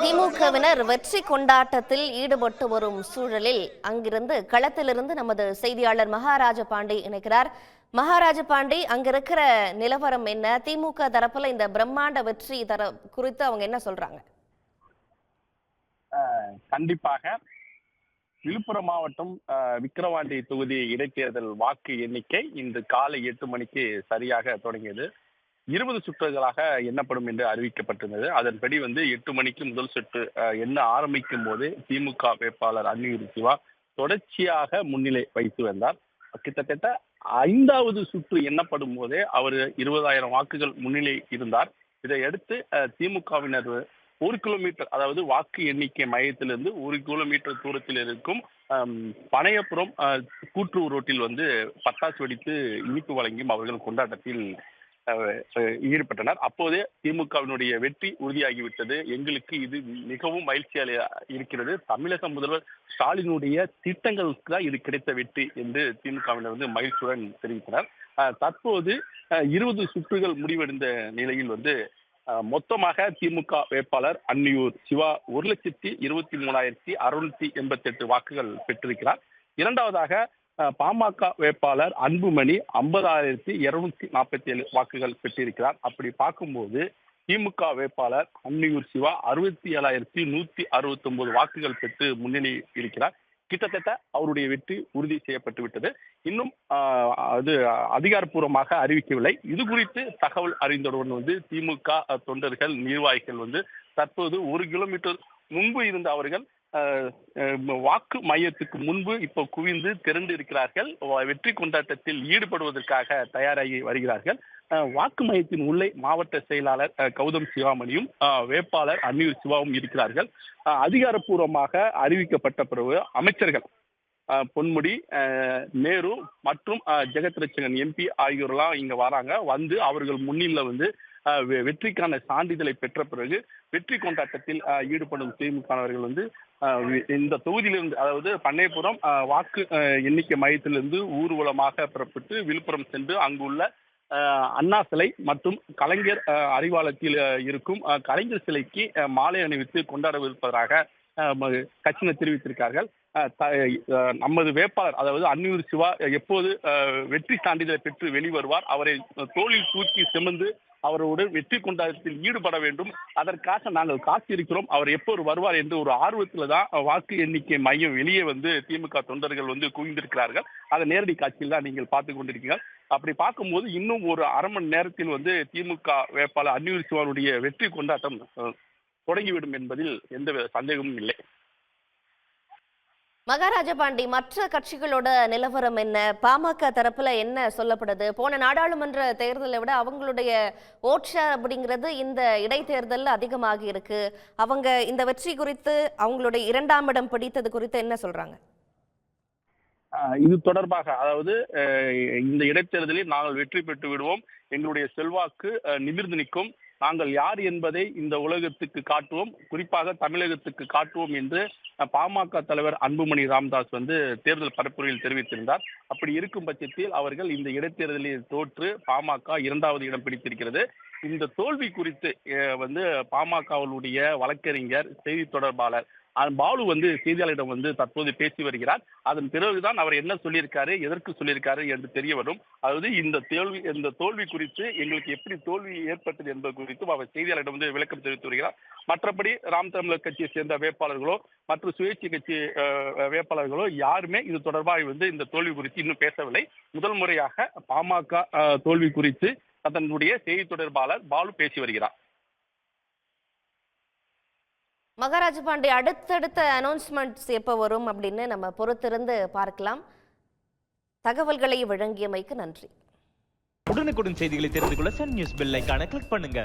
திமுகவினர் வெற்றி கொண்டாட்டத்தில் ஈடுபட்டு வரும் சூழலில் அங்கிருந்து களத்திலிருந்து நமது செய்தியாளர் மகாராஜ பாண்டி இணைக்கிறார். மகாராஜ பாண்டி, அங்க இருக்கிற நிலவரம் என்ன? திமுக தரப்புல இந்த பிரம்மாண்ட வெற்றி குறித்து அவங்க என்ன சொல்றாங்க? கண்டிப்பாக விழுப்புரம் மாவட்டம் விக்கிரவாண்டி தொகுதி இடைத்தேர்தல் வாக்கு எண்ணிக்கை இன்று காலை 8 மணிக்கு சரியாக தொடங்கியது. 20 சுற்றுகளாக எண்ணப்படும் என்று அறிவிக்கப்பட்டிருந்தது. அதன்படி 8 மணிக்கு முதல் சுற்று எண்ண ஆரம்பிக்கும் போது திமுக வேட்பாளர் அன்னியூர் சிவா தொடர்ச்சியாக முன்னிலை வைத்து வந்தார். கிட்டத்தட்ட 5வது சுற்று எண்ணப்படும் போதே அவர் 20,000 வாக்குகள் முன்னிலை இருந்தார். இதையடுத்து திமுகவினர் 1 கிலோமீட்டர், அதாவது வாக்கு எண்ணிக்கை மையத்திலிருந்து 1 கிலோமீட்டர் தூரத்தில் இருக்கும் பனையபுரம் கூட்டுறவு ரோட்டில் பட்டாசு வெடித்து இனிப்பு வழங்கியும் அவர்கள் கொண்டாட்டத்தில் ஈடுபட்டனர். அப்போதே திமுகவினுடைய வெற்றி உறுதியாகிவிட்டது, எங்களுக்கு இது மிகவும் மகிழ்ச்சியாக இருக்கிறது, தமிழக முதல்வர் ஸ்டாலினுடைய திட்டங்களுக்கு தான் இது கிடைத்த வெற்றி என்று திமுகவினர் மகிழ்ச்சியுடன் தெரிவித்தனர். தற்போது 20 சுற்றுகள் முடிவடைந்த நிலையில் மொத்தமாக திமுக வேட்பாளர் அன்னியூர் சிவா 1,23,688 வாக்குகள் பெற்றிருக்கிறார். இரண்டாவதாக பாமக வேட்பாளர் அன்புமணி 50,247 வாக்குகள் பெற்றிருக்கிறார். அப்படி பார்க்கும்போது திமுக வேட்பாளர் அன்னியூர் சிவா 67,169 வாக்குகள் பெற்று முன்னணி இருக்கிறார். கிட்டத்தட்ட அவருடைய வெற்றி உறுதி செய்யப்பட்டு விட்டது. இன்னும் அது அதிகாரப்பூர்வமாக அறிவிக்கவில்லை. இது குறித்து தகவல் அறிந்தவுடன் திமுக தொண்டர்கள், நிர்வாகிகள் தற்போது 1 கிலோமீட்டர் முன்பு இருந்த அவர்கள் வாக்கு மையத்துக்கு முன்பு இப்போ குவிந்து திரண்டு இருக்கிறார்கள். வெற்றி கொண்டாட்டத்தில் ஈடுபடுவதற்காக தயாராகி வருகிறார்கள். வாக்கு மையத்தின் உள்ளே மாவட்ட செயலாளர் கௌதம் சிவாமணியும் வேட்பாளர் அன்னியூர் சிவாவும் இருக்கிறார்கள். அதிகாரப்பூர்வமாக அறிவிக்கப்பட்ட பிறகு அமைச்சர்கள் பொன்முடி, நேரு மற்றும் ஜெகத் ரட்சகன் எம்பி ஆகியோரெல்லாம் இங்க வராங்க. அவர்கள் முன்னிலையில் வெற்றிக்கான சான்றிதழை பெற்ற பிறகு வெற்றி கொண்டாட்டத்தில் ஈடுபடும் திமுகவர்கள் இந்த தொகுதியிலிருந்து, அதாவது பண்ணையபுரம் வாக்கு எண்ணிக்கை மையத்திலிருந்து ஊர்வலமாக புறப்பட்டு விழுப்புரம் சென்று அங்குள்ள அண்ணா சிலை மற்றும் கலைஞர் அறிவாலயத்தில் இருக்கும் கலைஞர் சிலைக்கு மாலை அணிவித்து கொண்டாடவிருப்பதாக கட்சியினர் தெரிவித்திருக்கார்கள். நமது வேட்பாளர், அதாவது அன்னியூர் சிவா எப்போது வெற்றி சான்றிதழை பெற்று வெளிவருவார், அவரை தோளில் தூக்கி சுமந்து அவரோடு வெற்றி கொண்டாட்டத்தில் ஈடுபட வேண்டும், அதற்காக நாங்கள் காத்திருக்கிறோம், அவர் எப்போது வருவார் என்று ஒரு ஆர்வத்தில் தான் வாக்கு எண்ணிக்கை மையம் வெளியே திமுக தொண்டர்கள் குவிந்திருக்கிறார்கள். அதை நேரடி காட்சியில் தான் நீங்கள் பார்த்து கொண்டிருக்கிறீர்கள். அப்படி பார்க்கும்போது இன்னும் ஒரு அரை மணி நேரத்தில் திமுக வேட்பாளர் அன்னியூர் சிவாவுடைய வெற்றி கொண்டாட்டம் தொடங்கிவிடும் என்பதில் எந்த சந்தேகமும் இல்லை. மகாராஜ பாண்டி, மற்ற கட்சிகளோட நிலவரம் என்ன? பாமக தரப்புல என்ன சொல்லப்படுது? போன நாடாளுமன்ற தேர்தலை விட அவங்களுடைய ஓட் ஷேர் அப்படிங்கிறது இந்த இடைத்தேர்தலில் அதிகமாகி இருக்கு. அவங்க இந்த வெற்றி குறித்து, அவங்களுடைய 2ஆம் இடம் பிடித்தது குறித்து என்ன சொல்றாங்க? இது தொடர்பாக, அதாவது இந்த இடைத்தேர்தலில் நாங்கள் வெற்றி பெற்று விடுவோம், எங்களுடைய செல்வாக்கு நிமிர்ந்து நிற்கும், நாங்கள் யார் என்பதை இந்த உலகத்துக்கு காட்டுவோம், குறிப்பாக தமிழகத்துக்கு காட்டுவோம் என்று பாமக தலைவர் அன்புமணி ராமதாஸ் தேர்தல் பரப்புரையில் தெரிவித்திருந்தார். அப்படி இருக்கும் பட்சத்தில் அவர்கள் இந்த இடைத்தேர்தலில் தோற்று பாமக 2வது இடம் பிடித்திருக்கிறது. இந்த தோல்வி குறித்து பாமகவுடைய வழக்கறிஞர், செய்தி தொடர்பாளர் பாலு செய்தியாளரிடம் தற்போது பேசி வருகிறார். அதன் பிறகுதான் அவர் என்ன சொல்லியிருக்காரு, எதற்கு சொல்லியிருக்காரு என்று தெரிய வரும். அதாவது இந்த தோல்வி குறித்து, எங்களுக்கு எப்படி தோல்வி ஏற்பட்டது என்பது குறித்தும் அவர் செய்தியாளரிடம் விளக்கம் தெரிவித்து வருகிறார். மற்றபடி ராம் தமிழர் கட்சியை சேர்ந்த வேட்பாளர்களோ மற்ற சுயேட்சை கட்சி வேட்பாளர்களோ யாருமே இது தொடர்பாக இந்த தோல்வி குறித்து இன்னும் பேசவில்லை. முதல் முறையாக பாமக தோல்வி குறித்து அதனுடைய செய்தி தொடர்பாளர் பாலு பேசி வருகிறார். மகாராஜ பாண்டி, அடுத்தடுத்த அனௌன்ஸ்மெண்ட்ஸ் எப்போ வரும் அப்படின்னு நம்ம பொறுத்திருந்து பார்க்கலாம். தகவல்களை வழங்கியமைக்கு நன்றி. உடனுக்குடன் செய்திகளை தெரிந்து கொள்ள சன் நியூஸ் பெல் ஐகானை கிளிக் பண்ணுங்க.